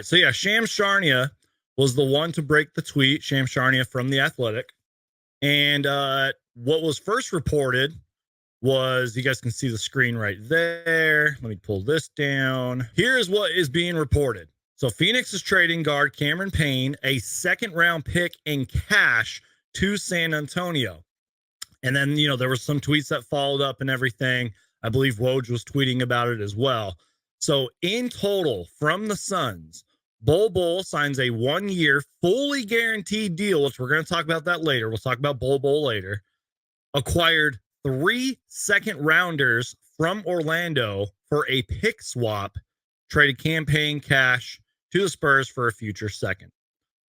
So yeah, Sham Charania was the one to break the tweet. Sham Charania from The Athletic. And what was first reported was, you guys can see the screen right there. Let me pull this down. Here is what is being reported. So Phoenix is trading guard Cam Payne a second round pick in cash to San Antonio. And then, there were some tweets that followed up and everything. I believe Woj was tweeting about it as well. So in total, from the Suns, Bol signs a 1 year, fully guaranteed deal, which we're going to talk about that later. We'll talk about Bol later. Acquired 3 second rounders from Orlando for a pick swap, traded Cam Payne cash to the Spurs for a future second.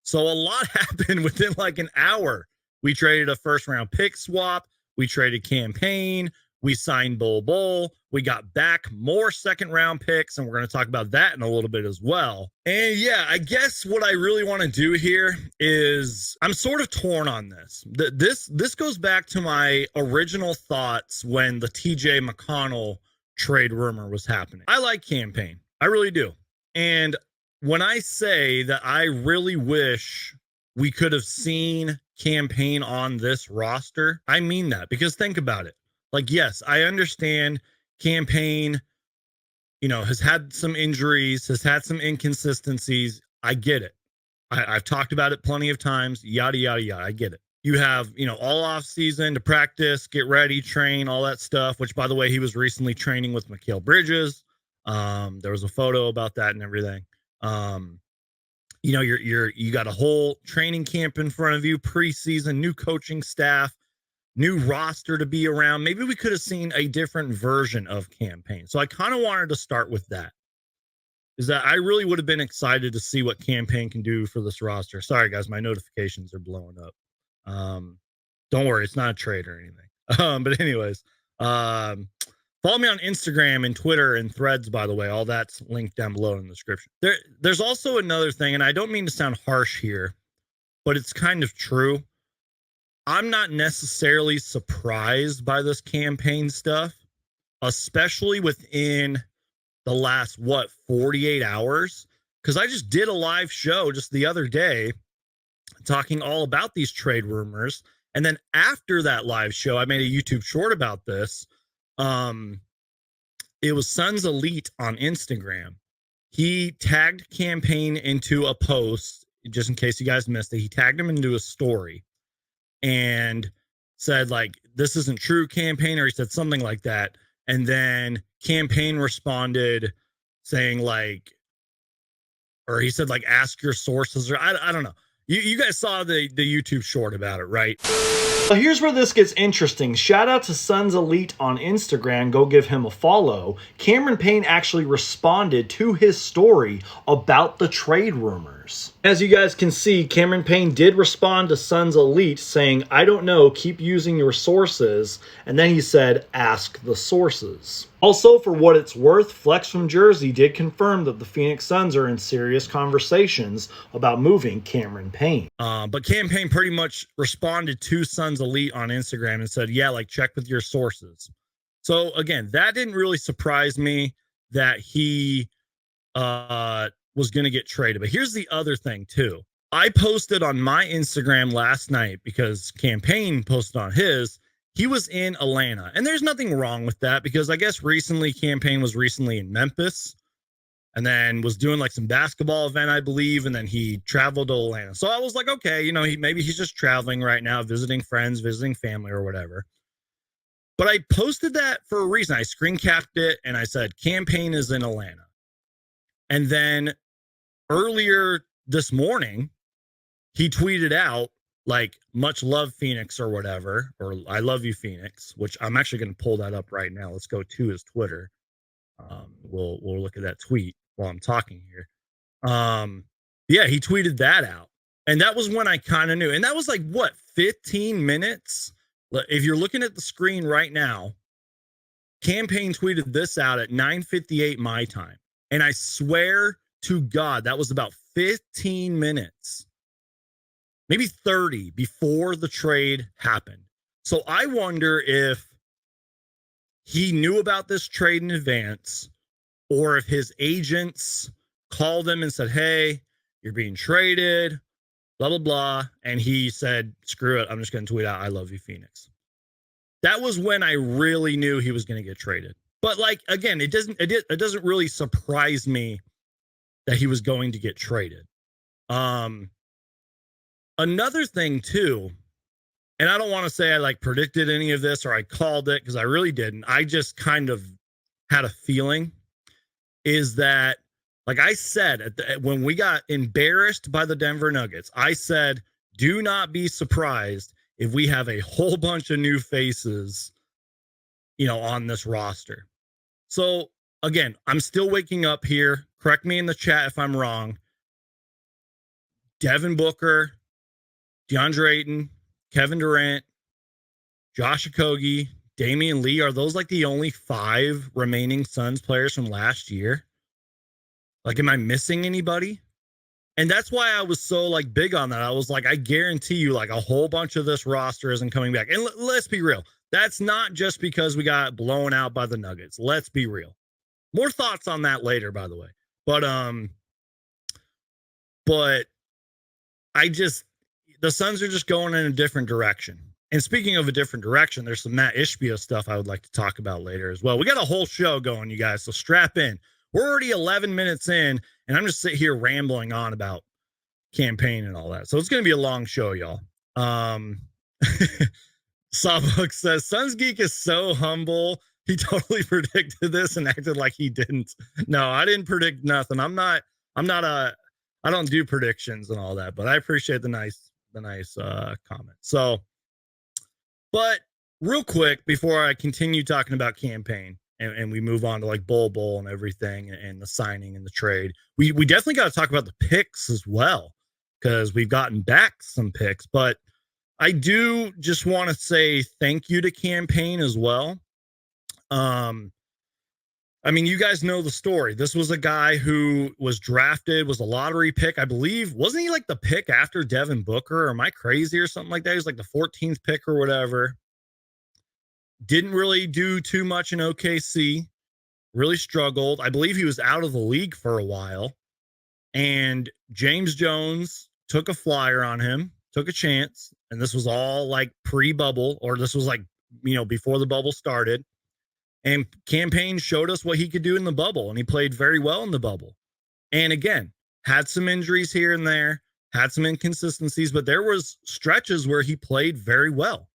So a lot happened within like an hour. We traded a first round pick swap. We traded Cam Payne. We signed Bol. We got back more second round picks, and we're going to talk about that in a little bit as well. And yeah, I guess what I really want to do here is, I'm sort of torn on this. This goes back to my original thoughts when the TJ McConnell trade rumor was happening. I like Cam Payne. I really do. And when I say that I really wish we could have seen Cam Payne on this roster, I mean that, because think about it. Like, yes, I understand Cam Payne, has had some injuries, has had some inconsistencies. I get it. I've talked about it plenty of times, yada, yada, yada. I get it. You have, all off season to practice, get ready, train, all that stuff, which, by the way, he was recently training with Mikal Bridges. There was a photo about that and everything. You got a whole training camp in front of you, preseason, new coaching staff, new roster to be around. Maybe we could have seen a different version of Cam Payne. So I kind of wanted to start with that. Is that I really would have been excited to see what Cam Payne can do for this roster. Sorry, guys, my notifications are blowing up. Don't worry, it's not a trade or anything. But anyways, follow me on Instagram and Twitter and Threads, by the way. All that's linked down below in the description. There's also another thing, and I don't mean to sound harsh here, but it's kind of true. I'm not necessarily surprised by this Cam Payne stuff, especially within the last, 48 hours? Because I just did a live show just the other day talking all about these trade rumors. And then after that live show, I made a YouTube short about this. It was Suns Elite on Instagram. He tagged Cam Payne into a post, just in case you guys missed it. He tagged him into a story and said, like, this isn't true, Cam Payne, or he said something like that. And then Cam Payne responded saying, like, or he said, like, ask your sources, or I don't know. You guys saw the YouTube short about it, right? Well, here's where this gets interesting. Shout out to Suns Elite on Instagram. Go give him a follow. Cam Payne actually responded to his story about the trade rumors. As you guys can see, Cam Payne did respond to Suns Elite saying, I don't know, keep using your sources. And then he said, ask the sources. Also, for what it's worth, Flex from Jersey did confirm that the Phoenix Suns are in serious conversations about moving Cam Payne. But Cam Payne pretty much responded to Suns Elite on Instagram and said, yeah, like, check with your sources. So again, that didn't really surprise me that he was going to get traded. But here's the other thing too. I posted on my Instagram last night because Cam Payne posted on his. He was in Atlanta, and there's nothing wrong with that because I guess recently Cam Payne was recently in Memphis and then was doing like some basketball event, I believe. And then he traveled to Atlanta. So I was like, okay, maybe he's just traveling right now, visiting friends, visiting family or whatever. But I posted that for a reason. I screen capped it and I said, Cam Payne is in Atlanta. And then earlier this morning, he tweeted out, like, much love, Phoenix, or whatever, or I love you, Phoenix, which I'm actually going to pull that up right now. Let's go to his Twitter. We'll look at that tweet while I'm talking here. Yeah, he tweeted that out. And that was when I kind of knew. And that was like, 15 minutes? If you're looking at the screen right now, Cam Payne tweeted this out at 9:58 my time. And I swear to God, that was about 15 minutes. Maybe 30 before the trade happened. So I wonder if he knew about this trade in advance or if his agents called him and said, hey, you're being traded, blah, blah, blah. And he said, screw it. I'm just going to tweet out, I love you, Phoenix. That was when I really knew he was going to get traded. But like, again, it doesn't really surprise me that he was going to get traded. Another thing too, and I don't want to say I like predicted any of this or I called it, because I really didn't. I just kind of had a feeling, is that, like I said, when we got embarrassed by the Denver Nuggets, I said, do not be surprised if we have a whole bunch of new faces, on this roster. So again, I'm still waking up here. Correct me in the chat if I'm wrong. Devin Booker, DeAndre Ayton, Kevin Durant, Josh Okogie, Damian Lee, are those like the only 5 remaining Suns players from last year? Like, am I missing anybody? And that's why I was so like big on that. I was like, I guarantee you like a whole bunch of this roster isn't coming back. And let's be real. That's not just because we got blown out by the Nuggets. Let's be real. More thoughts on that later, by the way. But the Suns are just going in a different direction. And speaking of a different direction, there's some Matt Ishbia stuff I would like to talk about later as well. We got a whole show going, you guys, so strap in. We're already 11 minutes in, and I'm just sitting here rambling on about Cam Payne and all that. So it's going to be a long show, y'all. Sawbook says, Suns Geek is so humble. He totally predicted this and acted like he didn't. No, I didn't predict nothing. I don't do predictions and all that, but I appreciate the nice comment. So, but real quick, before I continue talking about Cam Payne and we move on to like Bowl and everything and the signing and the trade, we definitely got to talk about the picks as well, because we've gotten back some picks. But I do just want to say thank you to Cam Payne as well. I mean, you guys know the story. This was a guy who was drafted, was a lottery pick, I believe. Wasn't he like the pick after Devin Booker? Or am I crazy or something like that? He was like the 14th pick or whatever. Didn't really do too much in OKC. Really struggled. I believe he was out of the league for a while. And James Jones took a flyer on him, took a chance. And this was all like pre-bubble, or this was like, before the bubble started. And Cam Payne showed us what he could do in the bubble, and he played very well in the bubble. And again, had some injuries here and there, had some inconsistencies, but there was stretches where he played very well.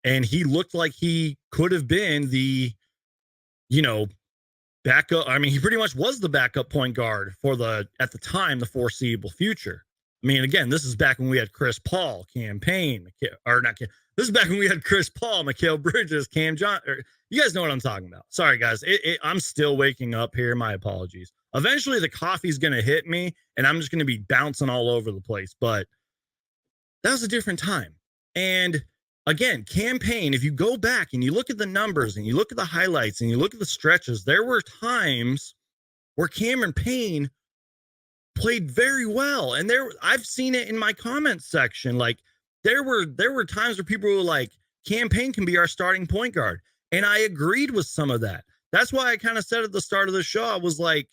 And he looked like he could have been the, backup. I mean, he pretty much was the backup point guard for at the time, the foreseeable future. I mean, again, this is back when we had Chris Paul, Cam Payne, this is back when we had Chris Paul, Mikal Bridges, Cam John. You guys know what I'm talking about. Sorry, guys. I'm still waking up here. My apologies. Eventually, the coffee's going to hit me, and I'm just going to be bouncing all over the place. But that was a different time. And again, Cam Payne, if you go back and you look at the numbers and you look at the highlights and you look at the stretches, there were times where Cameron Payne played very well. And I've seen it in my comments section. Like, there were times where people were like, Cam Payne can be our starting point guard. And I agreed with some of that. That's why I kind of said at the start of the show, I was like,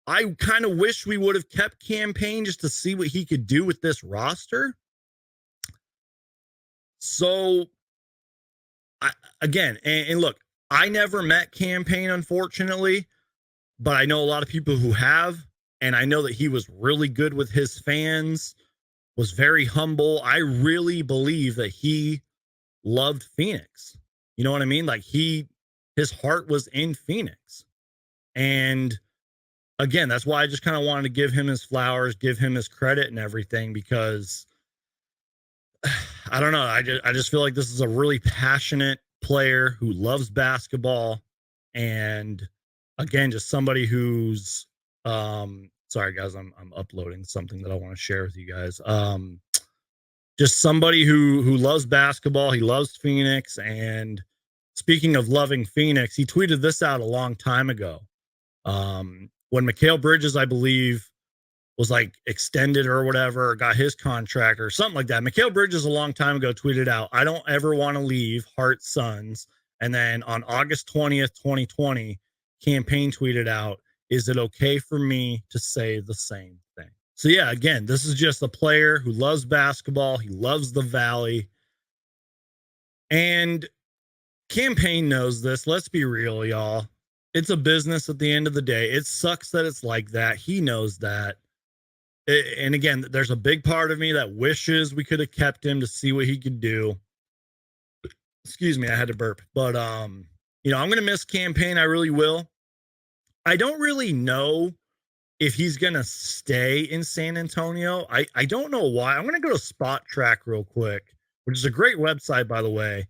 I kind of wish we would have kept Cam Payne just to see what he could do with this roster. So, and look, I never met Cam Payne, unfortunately, but I know a lot of people who have, and I know that he was really good with his fans, was very humble. I really believe that he loved Phoenix. You know what I mean? Like, his heart was in Phoenix. And again, that's why I just kind of wanted to give him his flowers, give him his credit and everything, because I don't know. I just feel like this is a really passionate player who loves basketball. And again, just somebody who's, sorry guys, I'm uploading something that I want to share with you guys. Just somebody who loves basketball. He loves Phoenix. And speaking of loving Phoenix, he tweeted this out a long time ago. When Mikal Bridges, I believe, was like extended or whatever, or got his contract or something like that. Mikal Bridges a long time ago tweeted out, I don't ever want to leave Heart Suns. And then on August 20th, 2020, Cam Payne tweeted out, Is it okay for me to say the same thing? So yeah, again, this is just a player who loves basketball. He loves the Valley. And Cam Payne knows this. Let's be real, y'all. It's a business at the end of the day. It sucks that it's like that. He knows that. And again, there's a big part of me that wishes we could have kept him to see what he could do. Excuse me, I had to burp. But you know, I'm gonna miss Cam Payne. I really will. I don't really know if he's gonna stay in San Antonio. I don't know why. I'm gonna go to Spot Track real quick, which is a great website, by the way.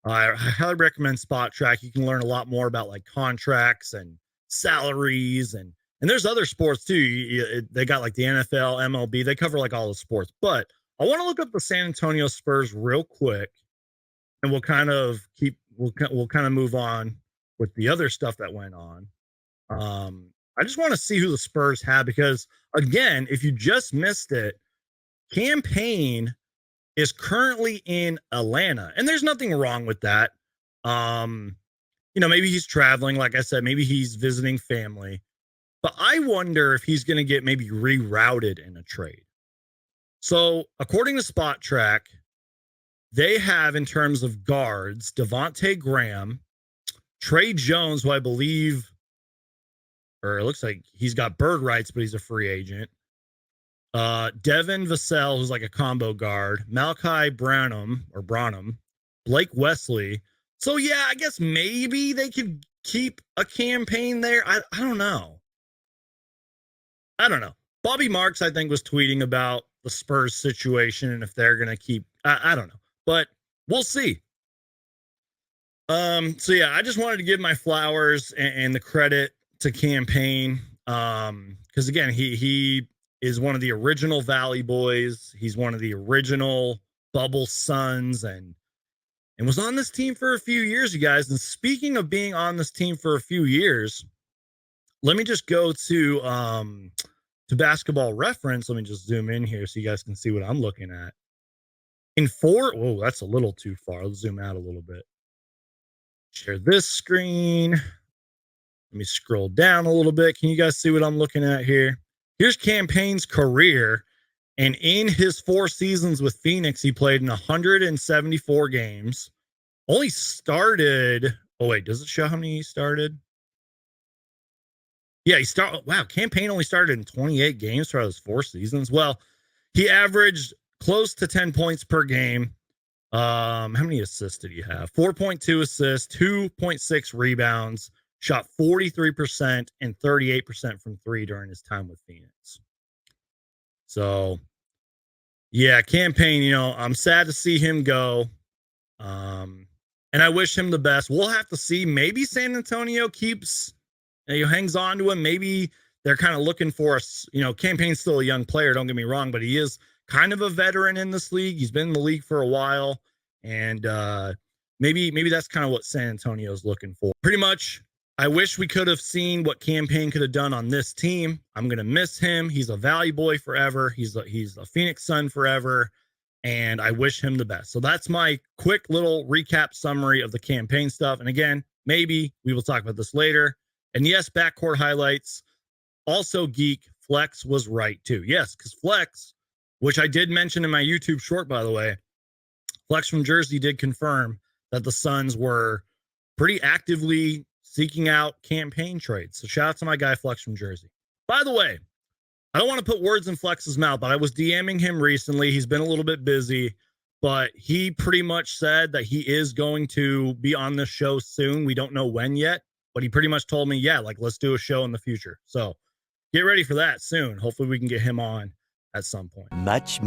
I highly recommend Spot Track. You can learn a lot more about like contracts and salaries and there's other sports too. They got like the NFL, MLB. They cover like all the sports. But I want to look up the San Antonio Spurs real quick, and we'll kind of move on with the other stuff that went on. I just want to see who the Spurs have because, again, if you just missed it, Cam Payne is currently in Atlanta, and there's nothing wrong with that. You know, maybe he's traveling, like I said, maybe he's visiting family, but I wonder if he's going to get maybe rerouted in a trade. So, according to Spot Track, they have, in terms of guards, Devontae Graham, Trey Jones, who I believe, or it looks like he's got bird rights, but he's a free agent. Devin Vassell, who's like a combo guard, Malachi Branham, Blake Wesley. So yeah, I guess maybe they could keep a Cam Payne there. I don't know. Bobby Marks, I think, was tweeting about the Spurs situation and if they're gonna keep. I don't know, but we'll see. So yeah, I just wanted to give my flowers and the credit to Cam Payne. Because again, he is one of the original Valley Boys. He's one of the original Bubble Sons and was on this team for a few years, you guys. And speaking of being on this team for a few years, let me just go to Basketball Reference. Let me just zoom in here so you guys can see what I'm looking at. Whoa, that's a little too far. Let's zoom out a little bit. Share this screen. Let me scroll down a little bit. Can you guys see what I'm looking at here? Here's Cam Payne's career. And in his 4 seasons with Phoenix, he played in 174 games. Only started. Oh, wait. Does it show how many he started? Yeah, wow. Cam Payne only started in 28 games throughout his 4 seasons. Well, he averaged close to 10 points per game. How many assists did he have? 4.2 assists, 2.6 rebounds. Shot 43% and 38% from 3 during his time with Phoenix. So, yeah, Cam Payne, you know, I'm sad to see him go. And I wish him the best. We'll have to see. Maybe San Antonio keeps, hangs on to him. Maybe they're kind of looking for us. You know, Cam Payne's still a young player, don't get me wrong, but he is kind of a veteran in this league. He's been in the league for a while. And maybe that's kind of what San Antonio's looking for. Pretty much. I wish we could have seen what Cam Payne could have done on this team. I'm going to miss him. He's a Valley boy forever. He's a Phoenix Sun forever. And I wish him the best. So that's my quick little recap summary of the Cam Payne stuff. And again, maybe we will talk about this later. And yes, backcourt highlights. Also, Geek, Flex was right too. Yes, because Flex, which I did mention in my YouTube short, by the way, Flex from Jersey did confirm that the Suns were pretty actively seeking out Cam Payne trades. So shout out to my guy Flex from Jersey. By the way, I don't want to put words in Flex's mouth, but I was DMing him recently. He's been a little bit busy, but he pretty much said that he is going to be on this show soon. We don't know when yet, but he pretty much told me, yeah, like let's do a show in the future. So get ready for that soon. Hopefully we can get him on at some point. Much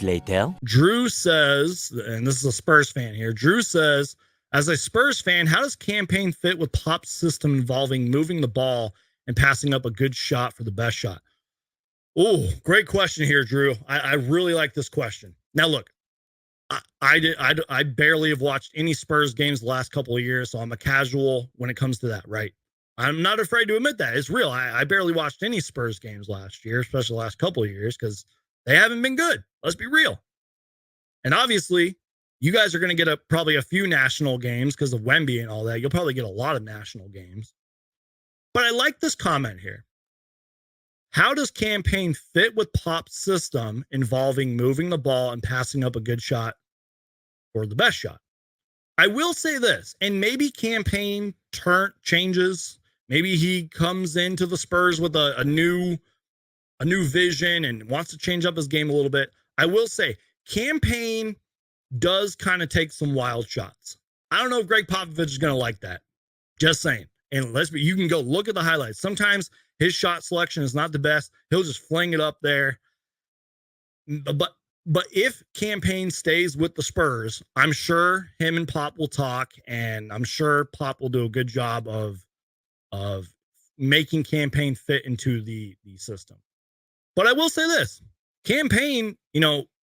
later. Drew says, and this is a Spurs fan here. Drew says, as a Spurs fan, how does Cam Payne fit with Pop's system involving moving the ball and passing up a good shot for the best shot? Oh, great question here, Drew. I really like this question. Now, look, I barely have watched any Spurs games the last couple of years, so I'm a casual when it comes to that, right? I'm not afraid to admit that. It's real. I barely watched any Spurs games last year, especially the last couple of years, because they haven't been good. Let's be real. And obviously, you guys are going to get probably a few national games because of Wemby and all that. You'll probably get a lot of national games. But I like this comment here. How does Cam Payne fit with Pop's system involving moving the ball and passing up a good shot for the best shot? I will say this, and maybe Cam Payne changes. Maybe he comes into the Spurs with a new vision and wants to change up his game a little bit. I will say Cam Payne does kind of take some wild shots. I don't know if Greg Popovich is going to like that. Just saying. And you can go look at the highlights. Sometimes his shot selection is not the best. He'll just fling it up there. But if Cam Payne stays with the Spurs, I'm sure him and Pop will talk, and I'm sure Pop will do a good job of making Cam Payne fit into the system. But I will say this, Cam Payne,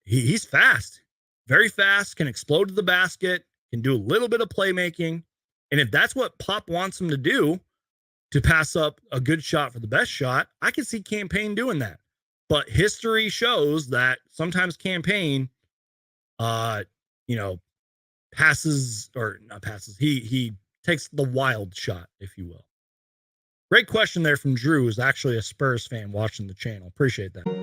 he's fast, very fast, can explode to the basket, can do a little bit of playmaking. And if that's what Pop wants him to do, to pass up a good shot for the best shot, I can see Cam Payne doing that. But history shows that sometimes Cam Payne, passes or not passes. He takes the wild shot, if you will. Great question there from Drew, who's actually a Spurs fan watching the channel. Appreciate that.